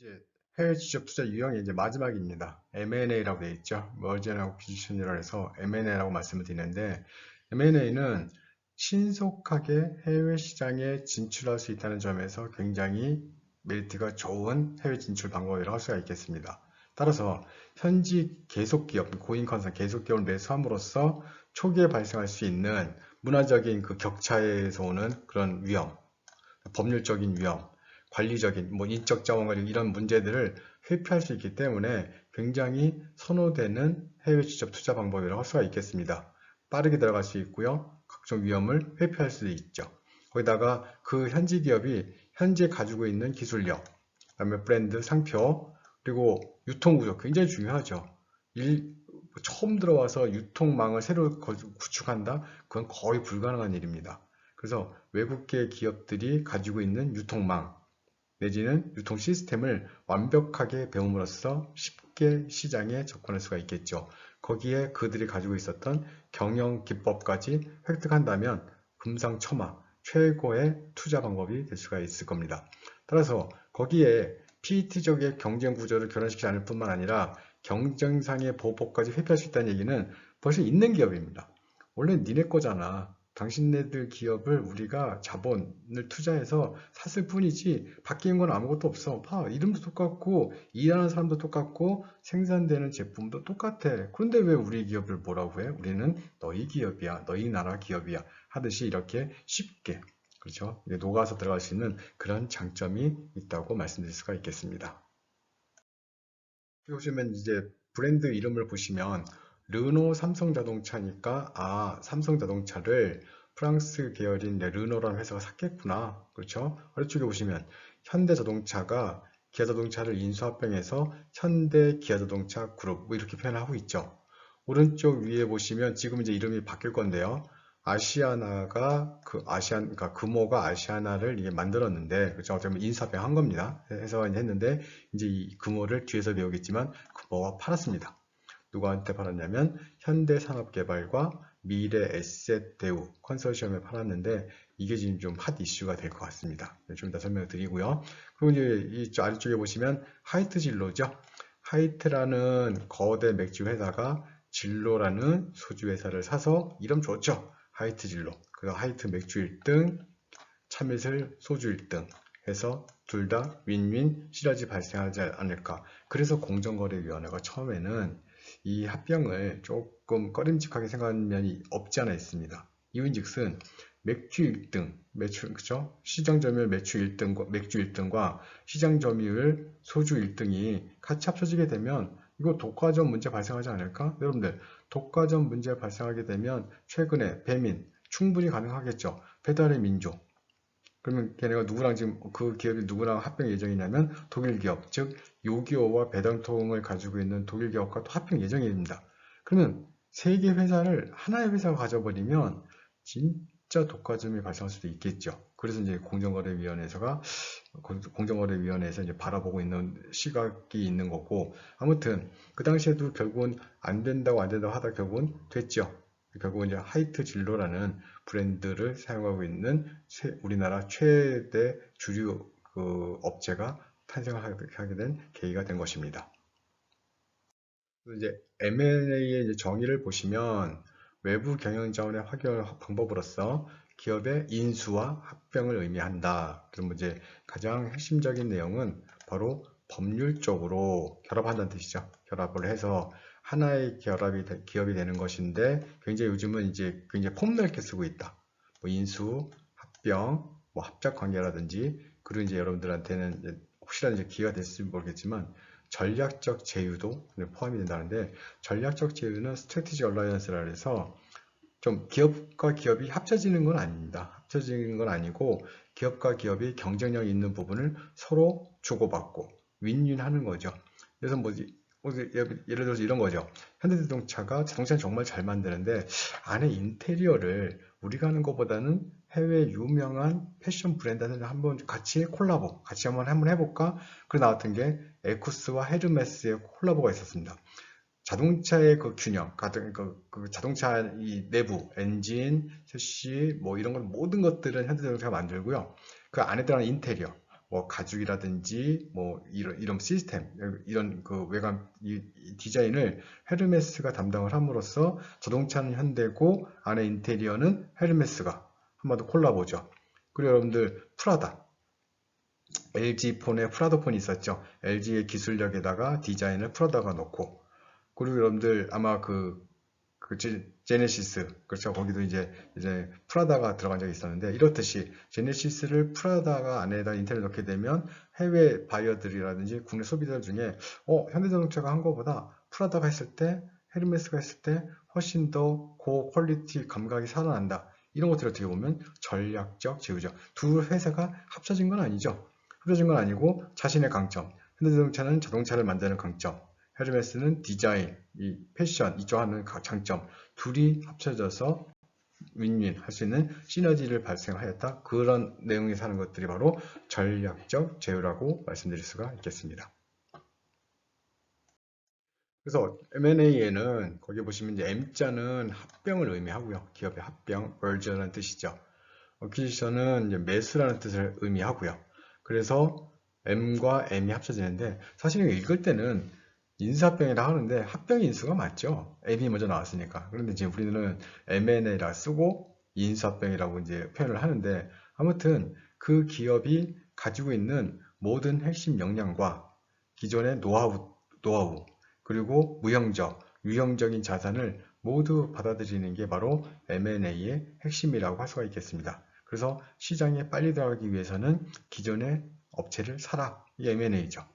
이제 해외 취업 투자 유형이 이제 마지막입니다. M&A라고 되어 있죠. Merger and Acquisition이라고 해서 M&A라고 말씀을 드리는데, M&A는 신속하게 해외 시장에 진출할 수 있다는 점에서 굉장히 메리트가 좋은 해외 진출 방법이라고 할 수가 있겠습니다. 따라서 현지 계속 기업, 고인 컨선 계속 기업을 매수함으로써 초기에 발생할 수 있는 문화적인 그 격차에서 오는 그런 위험, 법률적인 위험, 관리적인, 인적 자원 이런 문제들을 회피할 수 있기 때문에 굉장히 선호되는 해외 취업 투자 방법이라고 할 수가 있겠습니다. 빠르게 들어갈 수 있고요. 각종 위험을 회피할 수 있죠. 거기다가 그 현지 기업이 현재 가지고 있는 기술력, 그다음에 브랜드, 상표, 그리고 유통구조 굉장히 중요하죠. 처음 들어와서 유통망을 새로 구축한다? 그건 거의 불가능한 일입니다. 그래서 외국계 기업들이 가지고 있는 유통망 내지는 유통 시스템을 완벽하게 배움으로써 쉽게 시장에 접근할 수가 있겠죠. 거기에 그들이 가지고 있었던 경영 기법까지 획득한다면 금상첨화 최고의 투자 방법이 될 수가 있을 겁니다. 따라서 거기에 PET적의 경쟁 구조를 교란시키지 않을 뿐만 아니라 경쟁상의 보복까지 회피할 수 있다는 얘기는 벌써 있는 기업입니다. 원래 니네 거잖아. 당신네들 기업을 우리가 자본을 투자해서 샀을 뿐이지 바뀐 건 아무것도 없어. 봐, 이름도 똑같고 일하는 사람도 똑같고 생산되는 제품도 똑같아. 그런데 왜 우리 기업을 뭐라고 해? 우리는 너희 기업이야, 너희 나라 기업이야 하듯이 이렇게 쉽게, 그렇죠? 녹아서 들어갈 수 있는 그런 장점이 있다고 말씀드릴 수가 있겠습니다. 여기 보시면 이제 브랜드 이름을 보시면 르노 삼성자동차니까 삼성자동차를 프랑스 계열인 르노라는 회사가 샀겠구나. 그렇죠? 아래쪽에 보시면 현대자동차가 기아자동차를 인수합병해서 현대 기아자동차 그룹 이렇게 표현하고 있죠. 오른쪽 위에 보시면 지금 이제 이름이 바뀔 건데요. 아시아나가 그러니까 금호가 아시아나를 이게 만들었는데, 그렇죠? 어떻게 보면 인수합병 한 겁니다. 해서 했는데, 이제 이 금호를 뒤에서 배우겠지만, 금호가 팔았습니다. 누구한테 팔았냐면, 현대산업개발과 미래에셋대우 컨소시엄에 팔았는데, 이게 지금 좀 핫 이슈가 될 것 같습니다. 좀 이따 설명을 드리고요. 그리고 이제 이 아래쪽에 보시면, 하이트 진로죠. 하이트라는 거대 맥주 회사가 진로라는 소주 회사를 사서 이름 좋죠. 하이트 진로. 그래서 하이트 맥주 1등, 참이슬 소주 1등 해서 둘 다 윈윈 시너지 발생하지 않을까. 그래서 공정거래위원회가 처음에는 이 합병을 조금 꺼림칙하게 생각하는 면이 없지 않아 있습니다. 이윤즉슨 맥주 1등, 그죠? 시장 점유율 맥주 1등과 시장 점유율 소주 1등이 같이 합쳐지게 되면 이거 독과점 문제 발생하지 않을까? 여러분들, 독과점 문제 발생하게 되면 최근에 배민 충분히 가능하겠죠. 배달의 민족. 그러면 걔네가 누구랑 지금 그 기업이 누구랑 합병 예정이냐면 독일 기업, 즉 요기요와 배달통을 가지고 있는 독일 기업과 또 합병 예정입니다. 그러면 세 개 회사를 하나의 회사가 가져버리면 진짜 독과점이 발생할 수도 있겠죠. 그래서 이제 공정거래위원회에서 이제 바라보고 있는 시각이 있는 거고, 아무튼 그 당시에도 결국은 안 된다고 하다 결국은 됐죠. 결국은 이제 하이트 진로라는 브랜드를 사용하고 있는 우리나라 최대 주류 그 업체가 탄생을 하게 된 계기가 된 것입니다. 이제 M&A의 이제 정의를 보시면 외부 경영 자원의 확연 방법으로서 기업의 인수와 합병을 의미한다. 그럼 이제 가장 핵심적인 내용은 바로 법률적으로 결합한다는 뜻이죠. 결합을 해서 하나의 기업이 되는 것인데 굉장히 요즘은 이제 굉장히 폭넓게 쓰고 있다. 인수, 합병, 합작 관계라든지, 그리고 이제 여러분들한테는 이제 혹시라도 이제 기회가 됐을지 모르겠지만 전략적 제휴도 포함이 된다는데, 전략적 제휴는 스트래티지 얼라이언스라 해서 좀 기업과 기업이 합쳐지는 건 아닙니다. 합쳐지는 건 아니고 기업과 기업이 경쟁력 있는 부분을 서로 주고받고 윈윈하는 거죠. 그래서 예를 들어서 이런 거죠. 현대자동차가 자동차는 정말 잘 만드는데 안에 인테리어를 우리가 하는 것보다는 해외 유명한 패션 브랜드들 한번 같이 한번 해볼까? 그래 나왔던 게 에쿠스와 헤르메스의 콜라보가 있었습니다. 자동차의 그 균형, 그 자동차 이 내부, 엔진, 셰시, 이런 것, 모든 것들은 현대자동차가 만들고요. 그 안에 들어가는 인테리어, 뭐 가죽이라든지 뭐 이런 시스템, 이런 그 외관 이 디자인을 헤르메스가 담당을 함으로써 자동차는 현대고 안에 인테리어는 헤르메스가 한마디로 콜라보죠. 그리고 여러분들 프라다, LG 폰에 프라다 폰이 있었죠. LG의 기술력에다가 디자인을 프라다가 넣고, 그리고 여러분들 아마 제네시스, 그렇죠. 거기도 이제 프라다가 들어간 적이 있었는데, 이렇듯이 제네시스를 프라다가 안에다 인테리어 넣게 되면 해외 바이어들이라든지 국내 소비자들 중에 현대자동차가 한 거보다 프라다가 했을 때, 헤르메스가 했을 때 훨씬 더 고퀄리티 감각이 살아난다. 이런 것들을 어떻게 보면 전략적 제휴죠. 두 회사가 합쳐진 건 아니죠. 합쳐진 건 아니고 자신의 강점, 현대자동차는 자동차를 만드는 강점, 헤르메스는 디자인, 이 패션 이쪽 하는 장점, 둘이 합쳐져서 윈윈 할 수 있는 시너지를 발생하였다. 그런 내용이 사는 것들이 바로 전략적 제휴라고 말씀드릴 수가 있겠습니다. 그래서 M&A에는 거기 보시면 이제 M자는 합병을 의미하고요. 기업의 합병, merger라는 뜻이죠. acquisition은 이제 매수라는 뜻을 의미하고요. 그래서 M과 M이 합쳐지는데 사실은 읽을 때는 인수합병이라 하는데 합병 인수가 맞죠. M이 먼저 나왔으니까. 그런데 이제 우리는 M&A라 쓰고 인수합병이라고 이제 표현을 하는데 아무튼 그 기업이 가지고 있는 모든 핵심 역량과 기존의 노하우 그리고 무형적, 유형적인 자산을 모두 받아들이는 게 바로 M&A의 핵심이라고 할 수가 있겠습니다. 그래서 시장에 빨리 들어가기 위해서는 기존의 업체를 사라. 이게 M&A죠.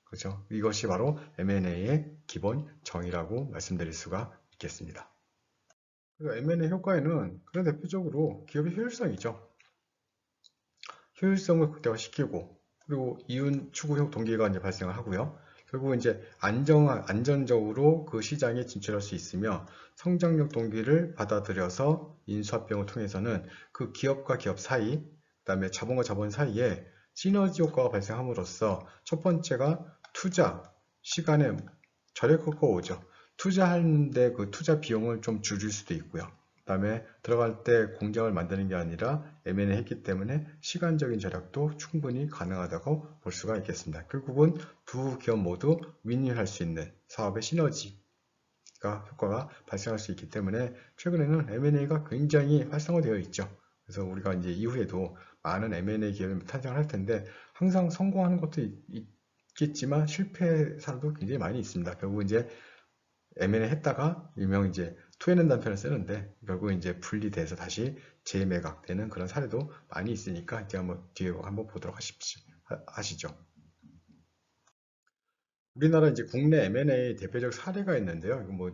그렇죠? 이것이 바로 M&A의 기본 정의라고 말씀드릴 수가 있겠습니다. 그래서 M&A 효과에는 그런 대표적으로 기업의 효율성이죠. 효율성을 극대화시키고 그리고 이윤 추구 동기가 이제 발생을 하고요. 결국 이제 안전적으로 그 시장에 진출할 수 있으며 성장력 동기를 받아들여서 인수합병을 통해서는 그 기업과 기업 사이, 그다음에 자본과 자본 사이에 시너지 효과가 발생함으로써 첫 번째가 투자 시간에 절약효과가 오죠. 투자하는데 그 투자 비용을 좀 줄일 수도 있고요. 그다음에 들어갈 때 공장을 만드는 게 아니라 M&A 했기 때문에 시간적인 절약도 충분히 가능하다고 볼 수가 있겠습니다. 결국은 두 기업 모두 윈윈할 수 있는 사업의 시너지가 효과가 발생할 수 있기 때문에 최근에는 M&A가 굉장히 활성화되어 있죠. 그래서 우리가 이제 이후에도 많은 M&A 기업이 탄생을 할 텐데 항상 성공하는 것도 있겠지만 실패 사례도 굉장히 많이 있습니다. 결국 이제 M&A 했다가 일명 이제 토해낸 단편을 쓰는데 결국 이제 분리돼서 다시 재매각되는 그런 사례도 많이 있으니까 이제 한번 뒤에 한번 보도록 하시죠. 우리나라 이제 국내 M&A 대표적 사례가 있는데요. 이거 뭐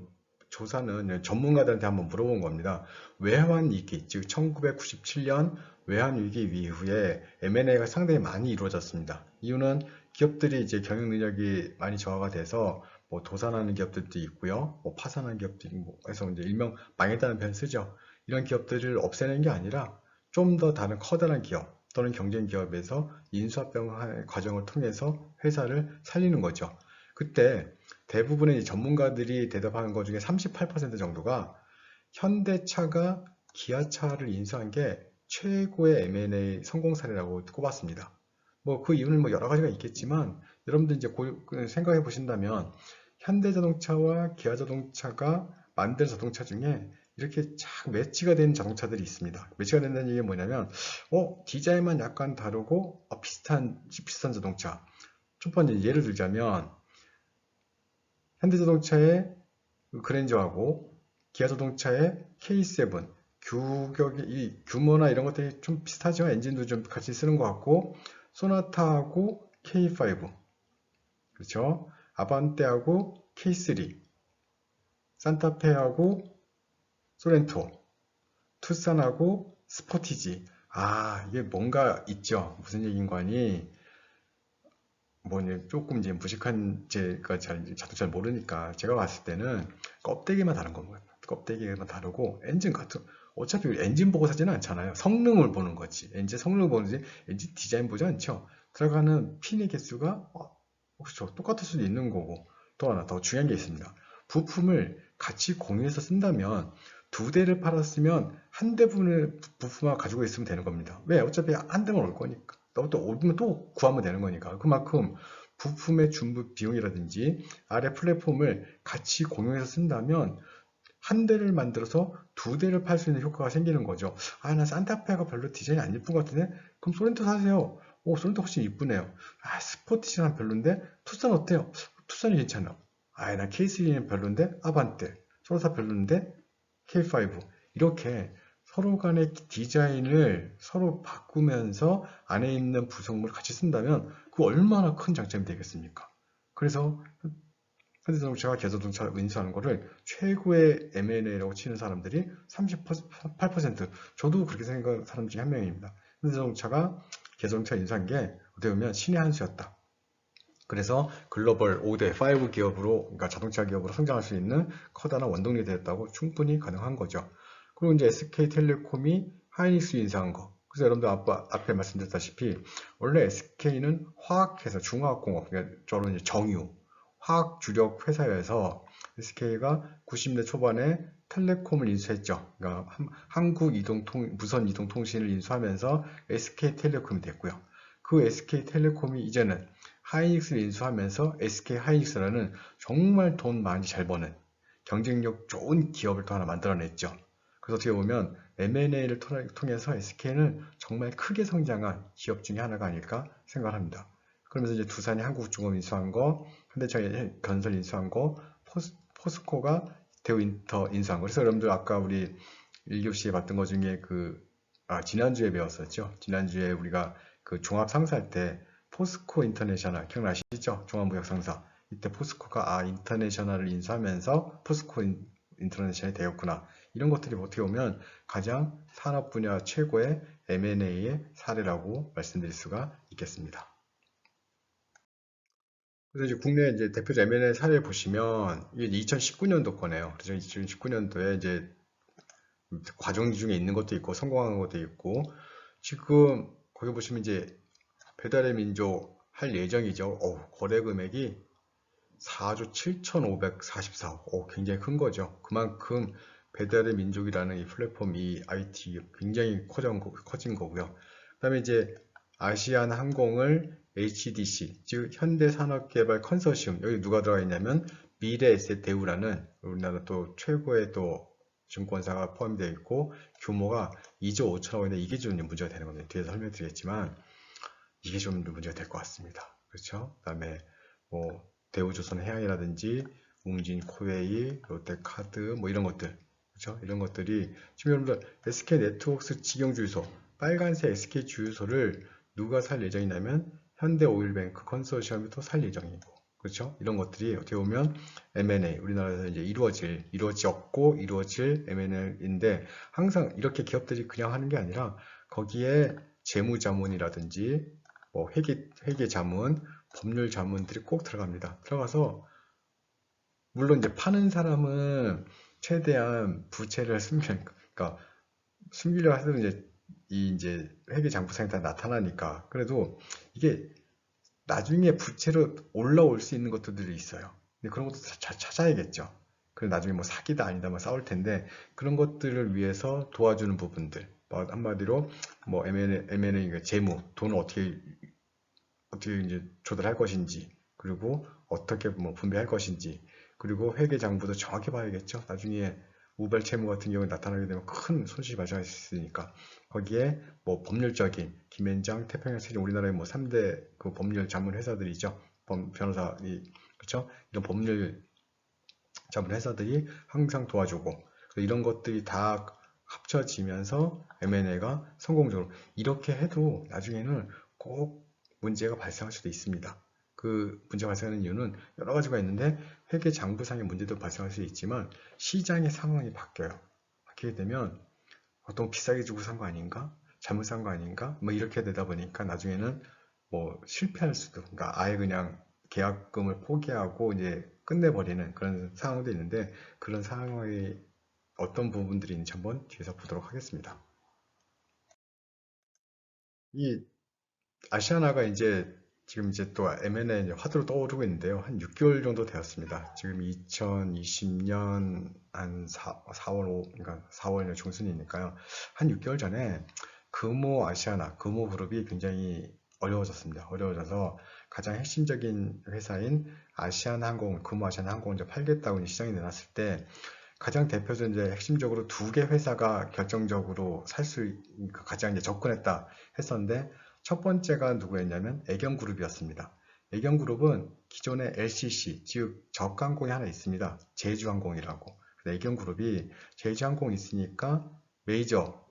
조사는 전문가들한테 한번 물어본 겁니다. 외환위기, 즉 1997년 외환위기 이후에 M&A가 상당히 많이 이루어졌습니다. 이유는 기업들이 이제 경영 능력이 많이 저하가 돼서 뭐 도산하는 기업들도 있고요. 뭐 파산하는 기업도 있고 해서 이제 일명 망했다는 표현 쓰죠. 이런 기업들을 없애는 게 아니라 좀 더 다른 커다란 기업 또는 경쟁 기업에서 인수합병 과정을 통해서 회사를 살리는 거죠. 그때 대부분의 전문가들이 대답하는 것 중에 38% 정도가 현대차가 기아차를 인수한 게 최고의 M&A 성공 사례라고 꼽았습니다. 뭐 그 이유는 뭐 여러 가지가 있겠지만 여러분들 이제 생각해 보신다면 현대자동차와 기아자동차가 만든 자동차 중에 이렇게 쫙 매치가 된 자동차들이 있습니다. 매치가 된다는 얘기는 뭐냐면 디자인만 약간 다르고 비슷한 자동차. 첫 번째 예를 들자면 현대자동차의 그랜저하고 기아자동차의 K7 이 규모나 이런 것들이 좀 비슷하죠. 엔진도 좀 같이 쓰는 것 같고 소나타하고 K5 그렇죠. 아반떼하고 K3 산타페하고 소렌토 투싼하고 스포티지 이게 뭔가 있죠. 무슨 얘기인가니 뭐 조금 이제 무식한 제가 자동차를 모르니까 제가 봤을 때는 껍데기만 다른 겁니다. 껍데기만 다르고 엔진 같은 어차피 엔진 보고 사지는 않잖아요. 성능을 보는 거지. 엔진 성능을 보는지 엔진 디자인 보지 않죠. 들어가는 핀의 개수가 그렇죠. 똑같을 수도 있는 거고 또 하나 더 중요한 게 있습니다. 부품을 같이 공유해서 쓴다면 두 대를 팔았으면 한 대분의 부품만 가지고 있으면 되는 겁니다. 왜? 어차피 한 대만 올 거니까. 또 오면 또 구하면 되는 거니까. 그만큼 부품의 중부 비용이라든지 아래 플랫폼을 같이 공용해서 쓴다면 한 대를 만들어서 두 대를 팔 수 있는 효과가 생기는 거죠. 아, 나 산타페가 별로 디자인이 안 예쁜 것 같은데? 그럼 소렌토 사세요. 오, 소렌토 훨씬 이쁘네요. 아, 스포티지는 별론데? 투싼 어때요? 투싼이 괜찮아. 아, 나 K3는 별론데? 아반떼. 소나타 별론데? K5. 이렇게 서로 간의 디자인을 서로 바꾸면서 안에 있는 부속물을 같이 쓴다면 그 얼마나 큰 장점이 되겠습니까? 그래서 현대자동차가 개자동차 인수하는 거를 최고의 M&A라고 치는 사람들이 38%. 저도 그렇게 생각하는 사람 중에 한 명입니다. 현대자동차가 개자동차 인수한 게 어떻게 보면 신의 한 수였다. 그래서 글로벌 5대 5 기업으로, 그러니까 자동차 기업으로 성장할 수 있는 커다란 원동력이 되었다고 충분히 가능한 거죠. 그리고 이제 SK텔레콤이 하이닉스 인수한 거. 그래서 여러분들 앞에 말씀드렸다시피 원래 SK는 화학회사, 중화학공업, 그러니까 저런 이제 정유, 화학 주력 회사여서 SK가 90년대 초반에 텔레콤을 인수했죠. 그러니까 무선 이동통신을 인수하면서 SK텔레콤이 됐고요. 그 SK텔레콤이 이제는 하이닉스를 인수하면서 SK하이닉스라는 정말 돈 많이 잘 버는 경쟁력 좋은 기업을 또 하나 만들어냈죠. 그래서 어떻게 보면 M&A를 통해서 SK는 정말 크게 성장한 기업 중에 하나가 아닐까 생각합니다. 그러면서 이제 두산이 한국중공업 인수한 거, 현대차이 건설 인수한 거, 포스코가 대우인터 인수한 거. 그래서 여러분들 아까 우리 1교시에 봤던 것 중에 지난주에 배웠었죠. 지난주에 우리가 그 종합 상사할 때 포스코 인터내셔널 기억나시죠? 종합무역 상사. 이때 포스코가 인터내셔널을 인수하면서 포스코 인터내셔널이 되었구나. 이런 것들이 어떻게 보면 가장 산업 분야 최고의 M&A의 사례라고 말씀드릴 수가 있겠습니다. 그래서 이제 국내 이제 대표적 M&A 사례를 보시면 이게 2019년도 거네요. 그래서 2019년도에 이제 과정 중에 있는 것도 있고 성공한 것도 있고 지금 거기 보시면 이제 배달의 민족 할 예정이죠. 거래 금액이 4조 7,544억. 굉장히 큰 거죠. 그만큼 배달의 민족이라는 이 플랫폼, 이 IT 굉장히 커진 거고요. 그다음에 이제 아시안 항공을 HDC, 즉 현대산업개발 컨소시엄, 여기 누가 들어가 있냐면 미래에셋 대우라는 우리나라 또 최고의 또 증권사가 포함되어 있고 규모가 2조 5천억 원인데 이게 좀 문제가 되는 겁니다. 뒤에서 설명드리겠지만 이게 좀 문제가 될 것 같습니다. 그렇죠? 그다음에 뭐 대우조선해양이라든지 웅진코웨이, 롯데카드 뭐 이런 것들, 그렇죠? 이런 것들이 지금 여러분들 SK네트워크스 직영주유소 빨간색 SK 주유소를 누가 살 예정이냐면 현대오일뱅크 컨소시엄이 또 살 예정이고, 그렇죠? 이런 것들이 어떻게 보면 M&A 우리나라에서 이제 이루어졌고 이루어질 M&A인데 항상 이렇게 기업들이 그냥 하는 게 아니라 거기에 재무자문이라든지 뭐 회계 자문, 법률 자문들이 꼭 들어갑니다. 들어가서 물론 이제 파는 사람은 최대한 부채를 그러니까 숨기려 해도 이제 회계 장부상에 다 나타나니까 그래도 이게 나중에 부채로 올라올 수 있는 것들이 있어요. 근데 그런 것도 찾아야겠죠. 그리고 나중에 뭐 사기다 아니다 뭐 싸울 텐데 그런 것들을 위해서 도와주는 부분들. 뭐 한마디로 뭐 M&A 재무, 돈을 어떻게 이제 조달할 것인지, 그리고 어떻게 뭐 분배할 것인지, 그리고 회계 장부도 정확히 봐야겠죠. 나중에 우발 채무 같은 경우에 나타나게 되면 큰 손실이 발생할 수 있으니까 거기에 뭐 법률적인 김앤장, 태평양 세종 우리나라의 뭐 3대 그 법률 자문 회사들이죠. 변호사이 그렇죠? 이런 법률 자문 회사들이 항상 도와주고 이런 것들이 다 합쳐지면서 M&A가 성공적으로 이렇게 해도 나중에는 꼭 문제가 발생할 수도 있습니다. 그 문제가 발생하는 이유는 여러 가지가 있는데 회계 장부상의 문제도 발생할 수 있지만 시장의 상황이 바뀌어요. 바뀌게 되면 너무 비싸게 주고 산 거 아닌가? 잘못 산 거 아닌가? 뭐 이렇게 되다 보니까 나중에는 뭐 실패할 수도, 그러니까 아예 그냥 계약금을 포기하고 이제 끝내버리는 그런 상황도 있는데 그런 상황의 어떤 부분들이 있는지 한번 뒤에서 보도록 하겠습니다. 이 아시아나가 이제 지금 이제 또 M&A 화두로 떠오르고 있는데요. 한 6개월 정도 되었습니다. 지금 2020년 한 4월, 그러니까 4월 중순이니까요. 한 6개월 전에 금호 그룹이 굉장히 어려워졌습니다. 어려워져서 가장 핵심적인 회사인 아시아나항공, 금호아시아나항공을 이제 팔겠다고 시장에 내놨을 때 가장 대표적인 이제 핵심적으로 두 개 회사가 결정적으로 가장 이제 접근했다 했었는데 첫 번째가 누구였냐면 애경그룹이었습니다. 애경그룹은 기존의 LCC, 즉 저가항공이 하나 있습니다. 제주항공이라고. 애경그룹이 제주항공이 있으니까 메이저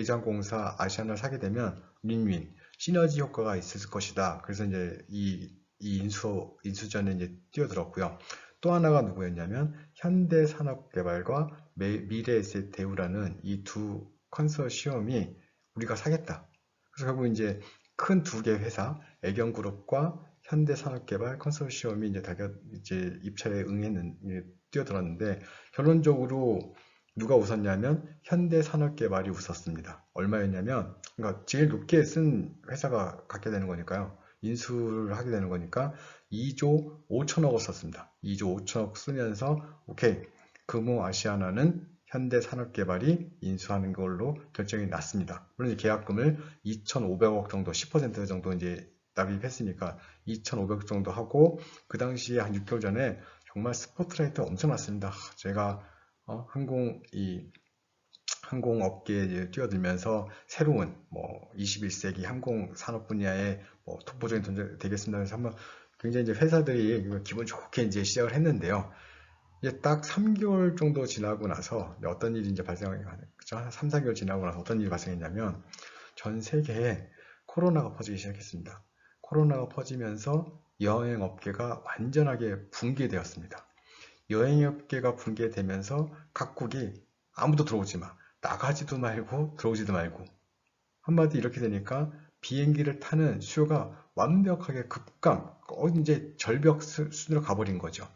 항공사 아시아나를 사게 되면 윈윈 시너지 효과가 있을 것이다. 그래서 이제 이 인수전에 이제 뛰어들었고요. 또 하나가 누구였냐면 현대산업개발과 미래에셋대우라는 이 두 컨소시엄이 우리가 사겠다. 그래서 결국 이제 큰 두 개 회사 애경그룹과 현대산업개발 컨소시엄이 이제 입찰에 뛰어들었는데 결론적으로 누가 웃었냐면 현대산업개발이 웃었습니다. 얼마였냐면 그러니까 제일 높게 쓴 회사가 갖게 되는 거니까요. 인수를 하게 되는 거니까 2조 5천억을 썼습니다. 2조 5천억 쓰면서 오케이 금호아시아나는 현대산업개발이 인수하는 걸로 결정이 났습니다. 물론 계약금을 2,500억 정도 10% 정도 이제 납입했으니까 2,500억 정도 하고 그 당시에 한 6개월 전에 정말 스포트라이트 엄청 났습니다. 제가 항공업계에 뛰어들면서 새로운 21세기 항공산업 분야의 독보적인 존재 되겠습니다. 그래서 한번 굉장히 이제 회사들이 기분 좋게 이제 시작을 했는데요. 이제 딱 3개월 정도 지나고 나서 어떤 일이 이제 그죠? 3, 4개월 지나고 나서 어떤 일이 발생했냐면 전 세계에 코로나가 퍼지기 시작했습니다. 코로나가 퍼지면서 여행업계가 완전하게 붕괴되었습니다. 여행업계가 붕괴되면서 각국이 아무도 들어오지 마, 나가지도 말고 들어오지도 말고 한마디 이렇게 되니까 비행기를 타는 수요가 완벽하게 이제 절벽 수준으로 가버린 거죠.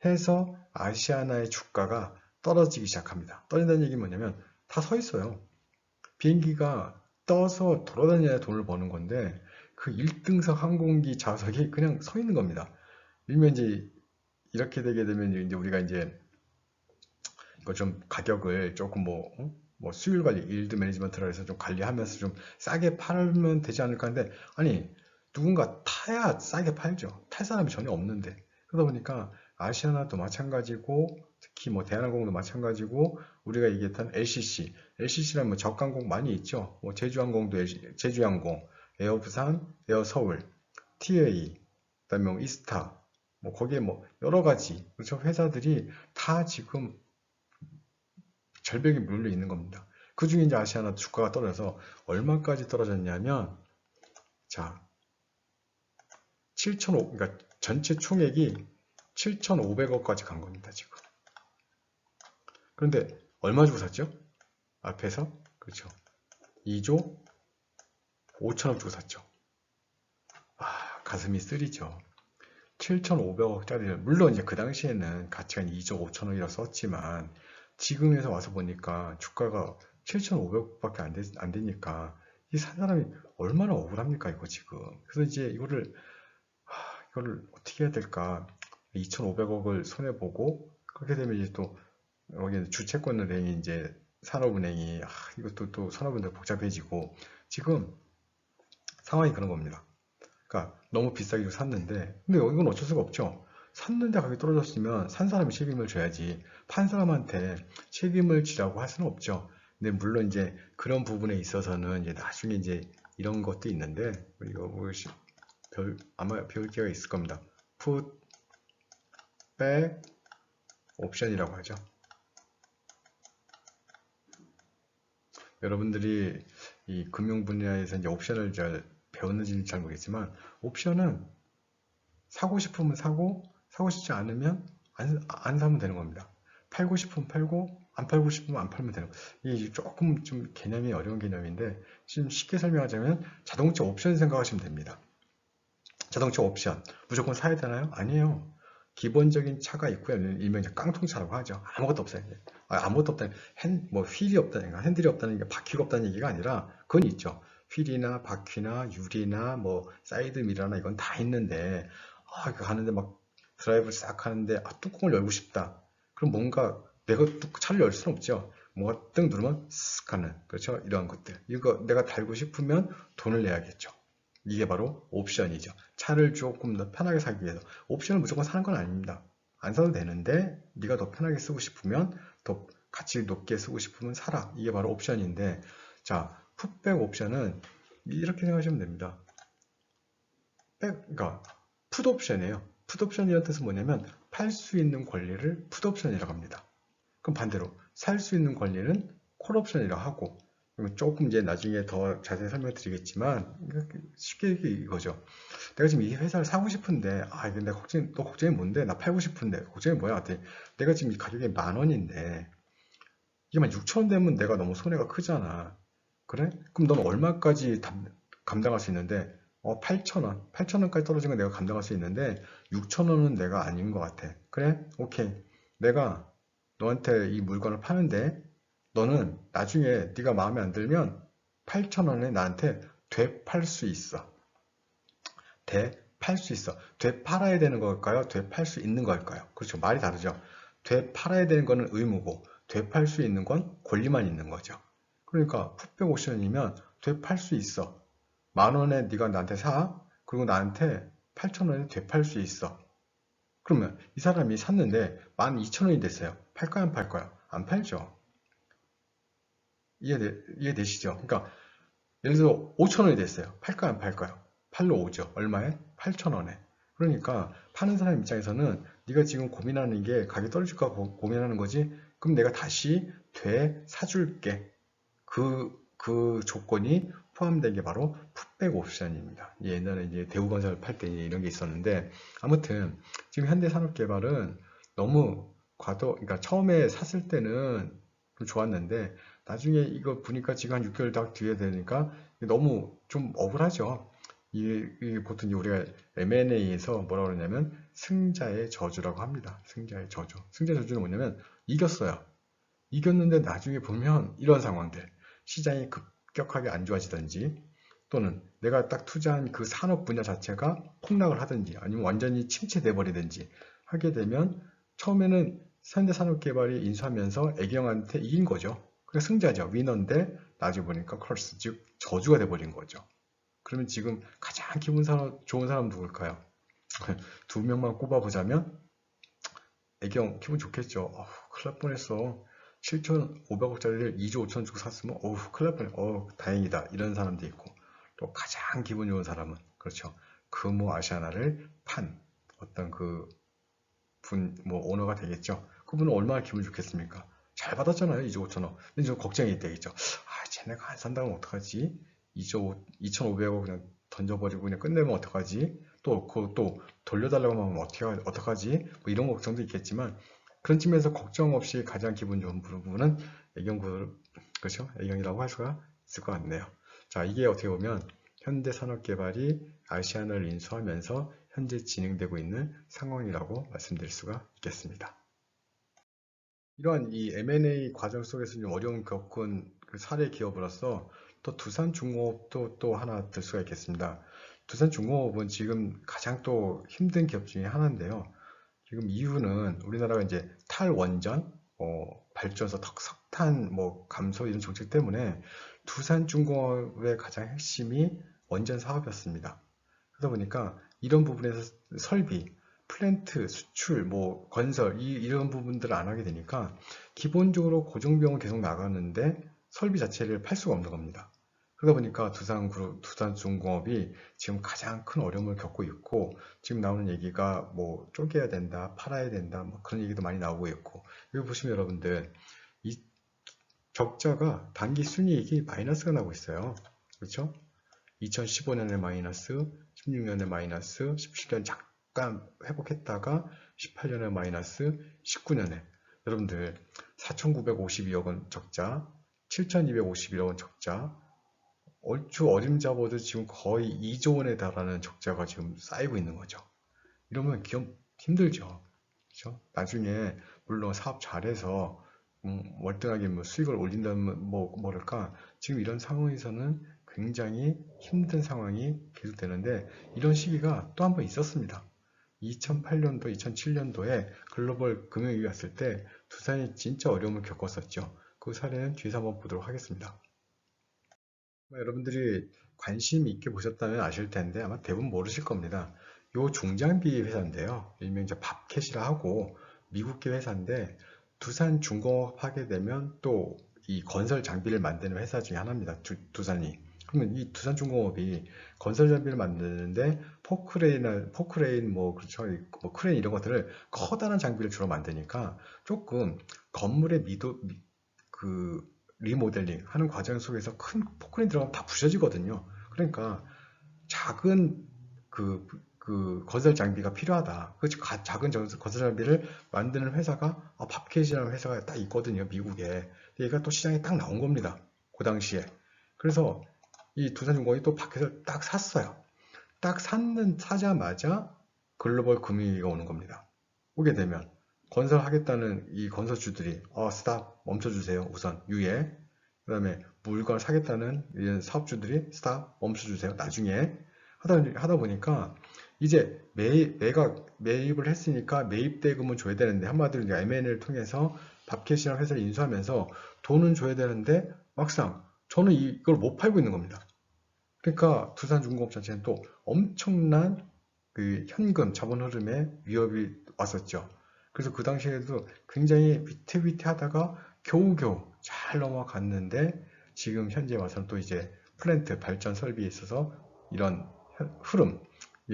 해서 아시아나의 주가가 떨어지기 시작합니다. 떨어진다는 얘기는 뭐냐면 다 서 있어요. 비행기가 떠서 돌아다녀야 돈을 버는 건데 그 1등석 항공기 좌석이 그냥 서 있는 겁니다. 일면 이제 이렇게 되게 되면 이제 우리가 이제 이거 좀 가격을 조금 수율 관리, 일드 매니지먼트라 해서 좀 관리하면서 좀 싸게 팔면 되지 않을까 하는데 아니 누군가 타야 싸게 팔죠. 탈 사람이 전혀 없는데 그러다 보니까 아시아나도 마찬가지고 특히 대한항공도 마찬가지고 우리가 얘기했던 LCC라면 저가항공 많이 있죠. 제주항공도 제주항공, 에어부산, 에어서울, TA, 그다음에 이스타, 거기에 여러 가지 그렇죠 회사들이 다 지금 절벽에 물려 있는 겁니다. 그 중에 이제 아시아나 주가가 떨어져서 얼마까지 떨어졌냐면 자 7,500, 그러니까 전체 총액이 7,500억까지 간 겁니다, 지금. 그런데 얼마 주고 샀죠? 앞에서 그렇죠. 2조 5천억 주고 샀죠. 가슴이 쓰리죠. 7,500억짜리를 물론 이제 그 당시에는 가치가 2조 5천억이라고 썼지만 지금에서 와서 보니까 주가가 7,500억밖에 안 되니까 이 산 사람이 얼마나 억울합니까 이거 지금. 그래서 이제 이거를 어떻게 해야 될까. 2,500억을 손해보고 그렇게 되면 이제 또 여기 주채권은행이 이제 산업은행이 이것도 또 산업은행 복잡해지고 지금 상황이 그런 겁니다. 그러니까 너무 비싸게 샀는데 근데 이건 어쩔 수가 없죠. 샀는데 가격이 떨어졌으면 산 사람이 책임을 져야지 판 사람한테 책임을 지라고 할 수는 없죠. 근데 물론 이제 그런 부분에 있어서는 이제 나중에 이제 이런 것도 있는데 이거 아마 배울 기회가 있을 겁니다. Put back 옵션이라고 하죠. 여러분들이 이 금융 분야에서 이제 옵션을 잘 배웠는지는 잘 모르겠지만 옵션은 사고 싶으면 사고 싶지 않으면 안 사면 되는 겁니다. 팔고 싶으면 팔고 안 팔고 싶으면 안 팔면 되는 거예요. 이게 조금 좀 개념이 어려운 개념인데 지금 쉽게 설명하자면 자동차 옵션 생각하시면 됩니다. 자동차 옵션 무조건 사야 되나요? 아니에요. 기본적인 차가 있고요. 일명 깡통차라고 하죠. 아무것도 없어요. 아무것도 없다는 휠이 없다는 핸들이 없다는 게 바퀴가 없다는 얘기가 아니라 그건 있죠. 휠이나 바퀴나 유리나 사이드 미러나 이건 다 있는데 이거 가는데 드라이브를 싹 하는데 뚜껑을 열고 싶다. 그럼 뭔가 내가 차를 열 수는 없죠. 뭔가 누르면 쓱 하는 그렇죠. 이런 것들 이거 내가 달고 싶으면 돈을 내야겠죠. 이게 바로 옵션이죠. 차를 조금 더 편하게 사기 위해서. 옵션을 무조건 사는 건 아닙니다. 안 사도 되는데 네가 더 편하게 쓰고 싶으면, 더 가치 높게 쓰고 싶으면 사라. 이게 바로 옵션인데, 자, 풋백 옵션은 이렇게 생각하시면 됩니다. 그러니까 풋옵션이에요. 풋옵션이라는 뜻은 뭐냐면 팔 수 있는 권리를 풋옵션이라고 합니다. 그럼 반대로 살 수 있는 권리는 콜옵션이라고 하고, 조금 이제 나중에 더 자세히 설명드리겠지만 쉽게 이거죠. 내가 지금 이 회사를 사고 싶은데, 이게 내 너 걱정이 뭔데? 나 팔고 싶은데 걱정이 뭐야? 그랬더니 내가 지금 이 가격이 10,000원인데 이게 만 6,000원 되면 내가 너무 손해가 크잖아. 그래? 그럼 넌 얼마까지 감당할 수 있는데, 8,000원, 8,000원까지 떨어지면 내가 감당할 수 있는데 6,000원은 내가 아닌 것 같아. 그래? 오케이. 내가 너한테 이 물건을 파는데 너는 나중에 네가 마음에 안 들면 8,000원에 나한테 되팔 수 있어. 되팔 수 있어. 되팔아야 되는 걸까요? 되팔 수 있는 걸까요? 그렇죠. 말이 다르죠. 되팔아야 되는 거는 의무고 되팔 수 있는 건 권리만 있는 거죠. 그러니까 풋백 옵션이면 되팔 수 있어. 10,000원에 네가 나한테 사. 그리고 나한테 8,000원에 되팔 수 있어. 그러면 이 사람이 샀는데 12,000원이 됐어요. 팔까요? 안 팔까요? 안 팔죠. 이해되시죠? 그러니까 예를 들어 5,000원이 됐어요. 팔까요? 안 팔까요? 팔로 오죠. 얼마에? 8,000원에. 그러니까 파는 사람 입장에서는 네가 지금 고민하는 게 가격이 떨어질까 고민하는 거지. 그럼 내가 다시 사줄게. 그 조건이 포함된 게 바로 풋백 옵션입니다. 옛날에 이제 대우건설 팔 때 이런 게 있었는데, 아무튼 지금 현대산업개발은 너무 그러니까 처음에 샀을 때는 좀 좋았는데 나중에 이거 보니까 지금 한 6개월 딱 뒤에 되니까 너무 좀 억울하죠. 보통 우리가 M&A에서 뭐라고 그러냐면 승자의 저주라고 합니다. 승자의 저주. 승자의 저주는 뭐냐면 이겼어요. 이겼는데 나중에 보면 이런 상황들, 시장이 급격하게 안 좋아지든지, 또는 내가 딱 투자한 그 산업 분야 자체가 폭락을 하든지 아니면 완전히 침체돼 버리든지 하게 되면, 처음에는 현대산업개발이 인수하면서 애경한테 이긴 거죠. 그러니까 승자죠. 위너인데 나중에 보니까 커스, 즉 저주가 돼 버린 거죠. 그러면 지금 가장 좋은 사람 누굴까요? 두 명만 꼽아보자면 애경 기분 좋겠죠. 큰일 날 뻔했어. 7,500억짜리를 2조 5천 주고 샀으면 큰일 날 뻔했어. 다행이다. 이런 사람도 있고, 또 가장 기분 좋은 사람은 그렇죠. 금호 아시아나를 판 어떤 오너가 되겠죠. 그분은 얼마나 기분 좋겠습니까? 잘 받았잖아요. 2조 5천억. 근데 좀 걱정이 되겠죠. 쟤네가 안 산다면 어떡하지? 2조 2,500억 그냥 던져버리고 그냥 끝내면 어떡하지? 또 돌려달라고 하면 어떡하지? 뭐 이런 걱정도 있겠지만, 그런 측면에서 걱정 없이 가장 기분 좋은 부분은 그렇죠? 애경이라고 할 수가 있을 것 같네요. 자, 이게 어떻게 보면 현대산업개발이 아시안을 인수하면서 현재 진행되고 있는 상황이라고 말씀드릴 수가 있겠습니다. 이러한 이 M&A 과정 속에서 좀 어려움 겪은 그 사례 기업으로서 또 두산중공업도 또 하나 들 수가 있겠습니다. 두산중공업은 지금 가장 또 힘든 기업 중에 하나인데요. 지금 이유는 우리나라가 이제 탈원전, 발전소, 석탄, 감소 이런 정책 때문에 두산중공업의 가장 핵심이 원전 사업이었습니다. 그러다 보니까 이런 부분에서 설비, 플랜트, 수출, 건설 이런 부분들을 안 하게 되니까 기본적으로 고정비용은 계속 나가는데 설비 자체를 팔 수가 없는 겁니다. 그러다 보니까 두산중공업이 지금 가장 큰 어려움을 겪고 있고, 지금 나오는 얘기가 쪼개야 된다, 팔아야 된다, 그런 얘기도 많이 나오고 있고, 여기 보시면 여러분들 이 적자가 단기 순이익이 마이너스가 나고 있어요. 그렇죠? 2015년에 마이너스, 16년에 마이너스, 17년 잠깐 회복했다가 18년에 마이너스, 19년에 여러분들 4,952억 원 적자, 7,251억 원 적자, 얼추 어림잡아도 지금 거의 2조 원에 달하는 적자가 지금 쌓이고 있는 거죠. 이러면 기업 힘들죠. 그렇죠? 나중에 물론 사업 잘해서 월등하게 수익을 올린다면 뭐랄까, 지금 이런 상황에서는 굉장히 힘든 상황이 계속되는데, 이런 시기가 또 한 번 있었습니다. 2008년도, 2007년도에 글로벌 금융위기 왔을 때 두산이 진짜 어려움을 겪었었죠. 그 사례는 뒤에서 한번 보도록 하겠습니다. 여러분들이 관심 있게 보셨다면 아실 텐데 아마 대부분 모르실 겁니다. 요 중장비 회사인데요. 일명 이제 밥캣이라 하고 미국계 회사인데 두산중공업 하게 되면 또 이 건설 장비를 만드는 회사 중에 하나입니다. 두산이. 그러면 이 두산중공업이 건설 장비를 만드는데 포크레인 뭐 그렇죠. 뭐 크레인 이런 것들을 커다란 장비를 주로 만드니까 조금 건물의 그 리모델링 하는 과정 속에서 큰 포크레인 들어가면 다 부셔지거든요. 그러니까 작은 그 건설 장비가 필요하다. 그 작은 건설 장비를 만드는 회사가 밥캣이라는 회사가 딱 있거든요. 미국에. 얘가 또 시장에 딱 나온 겁니다. 그 당시에. 그래서 이 두산중공업이 또 밥캣을 딱 샀어요. 딱 사자마자 글로벌 금융위기가 오는 겁니다. 오게 되면 건설하겠다는 이 건설주들이 스탑 멈춰주세요. 우선 유예. 그 다음에 물건을 사겠다는 이런 사업주들이 스탑 멈춰주세요. 나중에 하다 보니까 이제 매입을 했으니까 매입 대금은 줘야 되는데 한마디로 이제 M&A를 통해서 밥캣이라는 회사를 인수하면서 돈은 줘야 되는데 막상 저는 이걸 못 팔고 있는 겁니다. 그러니까 두산중공업 자체는 또 엄청난 그 현금 자본 흐름에 위협이 왔었죠. 그래서 그 당시에도 굉장히 위태위태하다가 겨우겨우 잘 넘어갔는데 지금 현재 와서는 또 이제 플랜트 발전 설비에 있어서 이런 흐름,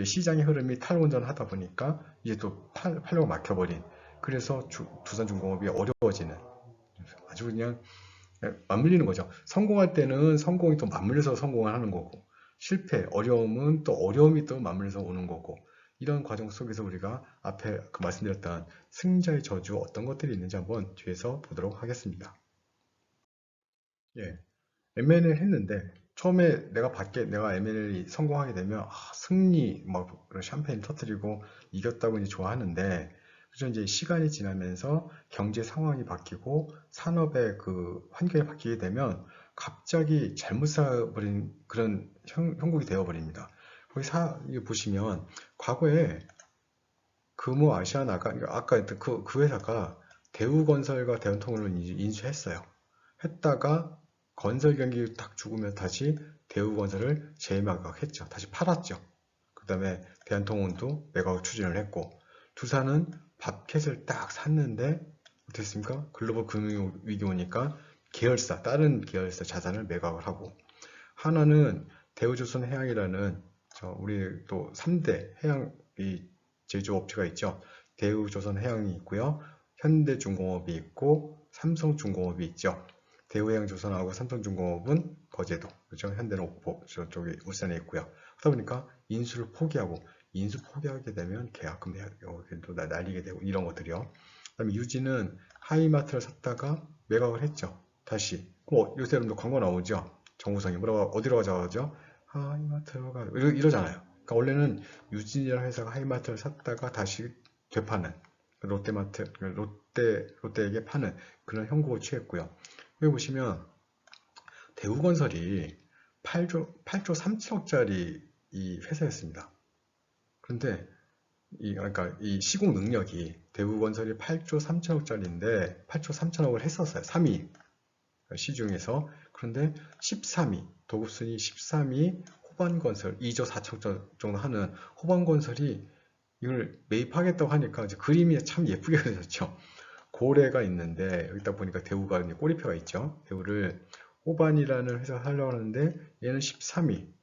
시장의 흐름이 탈원전하다 보니까 이제 또 팔려고 막혀버린. 그래서 두산중공업이 어려워지는 아주 그냥 맞물리는 거죠. 성공할 때는 성공이 또 맞물려서 성공을 하는 거고, 실패, 어려움은 또 어려움이 또 맞물려서 오는 거고, 이런 과정 속에서 우리가 앞에 말씀드렸던 승자의 저주 어떤 것들이 있는지 한번 뒤에서 보도록 하겠습니다. 예, M&A를 했는데 처음에 내가 M&A를 성공하게 되면 승리, 막 샴페인 터뜨리고 이겼다고 이제 좋아하는데 그죠 이제 시간이 지나면서 경제 상황이 바뀌고 산업의 그 환경이 바뀌게 되면 갑자기 잘못 사버린 그런 형국이 되어버립니다. 이거 보시면 과거에 금호 아시아나가 아까 그 회사가 대우건설과 대한통운을 인수했어요. 했다가 건설 경기 딱 죽으면 다시 대우건설을 재매각했죠. 다시 팔았죠. 그 다음에 대한통운도 매각 추진을 했고 두산은 밥캣을 딱 샀는데 어땠습니까? 글로벌 금융위기 오니까 다른 계열사 자산을 매각을 하고 하나는 대우조선해양이라는 우리 또 3대 해양 제조업체가 있죠. 대우조선해양이 있고요. 현대중공업이 있고 삼성중공업이 있죠. 대우해양조선하고 삼성중공업은 거제도, 그렇죠? 현대는 옥포, 저쪽에 울산에 있고요. 그러다 보니까 인수 포기하게 되면 계약금 또 날리게 되고 이런 것들이요. 그다음에 유지는 하이마트를 샀다가 매각을 했죠. 다시. 요새 여러분들 광고 나오죠? 정우성이 어디로 가자죠? 하이마트로 가 이러잖아요. 그러니까 원래는 유진이라는 회사가 하이마트를 샀다가 다시 되파는 롯데에게 파는 그런 형국을 취했고요. 여기 보시면 대우건설이 8조 3천억짜리 이 회사였습니다. 그런데 그러니까 이 시공 능력이 대우건설이 8조 3천억짜리인데 8조 3천억을 했었어요. 3위 시중에서. 그런데 13위 도급순위 13위 호반건설 2조 4천억 정도 하는 호반건설이 이걸 매입하겠다고 하니까 이제 그림이 참 예쁘게 그려졌죠. 고래가 있는데 여기다 보니까 대우가 이제 꼬리표가 있죠. 대우를 호반이라는 회사가 하려고 하는데 얘는 13위.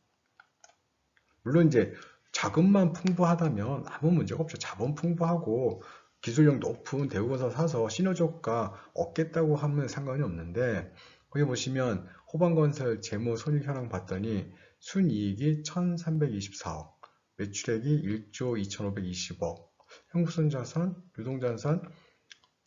물론 이제 자금만 풍부하다면 아무 문제가 없죠. 자본 풍부하고 기술력 높은 대우건설 사서 시너지효과 얻겠다고 하면 상관이 없는데 거기 보시면 호반건설 재무 손익 현황 봤더니 순이익이 1324억, 매출액이 1조 2520억, 현금자산, 유동자산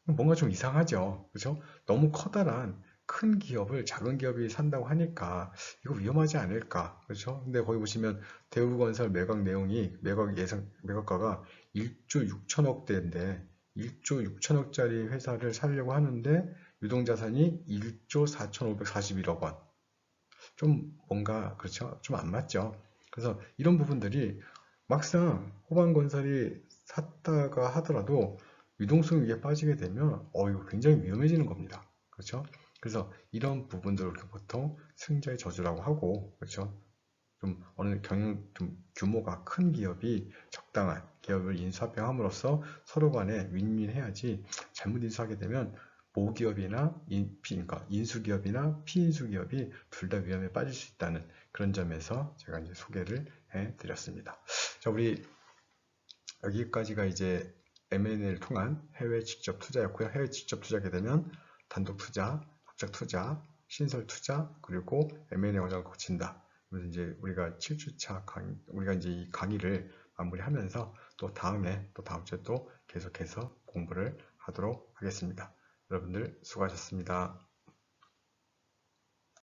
뭔가 좀 이상하죠. 그죠? 너무 커다란 큰 기업을 작은 기업이 산다고 하니까 이거 위험하지 않을까. 그렇죠? 근데 거기 보시면 대우건설 매각 내용이 매각가가 1조 6천억대인데 1조 6천억짜리 회사를 사려고 하는데 유동자산이 1조 4,541억 원. 좀 뭔가 그렇죠? 좀 안 맞죠. 그래서 이런 부분들이 막상 호반건설이 샀다가 하더라도 유동성 위에 빠지게 되면 이거 굉장히 위험해지는 겁니다. 그렇죠? 그래서 이런 부분들을 보통 승자의 저주라고 하고 그렇죠? 좀 어느 좀 규모가 큰 기업이 적당한 기업을 인수합병함으로써 서로 간에 윈윈해야지, 잘못 인수하게 되면 모기업이나 그러니까 인수기업이나 피인수기업이 둘 다 위험에 빠질 수 있다는 그런 점에서 제가 이제 소개를 해드렸습니다. 자, 우리 여기까지가 이제 M&A를 통한 해외 직접 투자였고요. 해외 직접 투자하게 되면 단독 투자, 합작 투자, 신설 투자, 그리고 M&A 과정을 거친다. 그래서 이제 우리가 7주차 우리가 이제 이 강의를 마무리하면서 또 다음에 또 다음 주에 또 계속해서 공부를 하도록 하겠습니다. 여러분들 수고하셨습니다.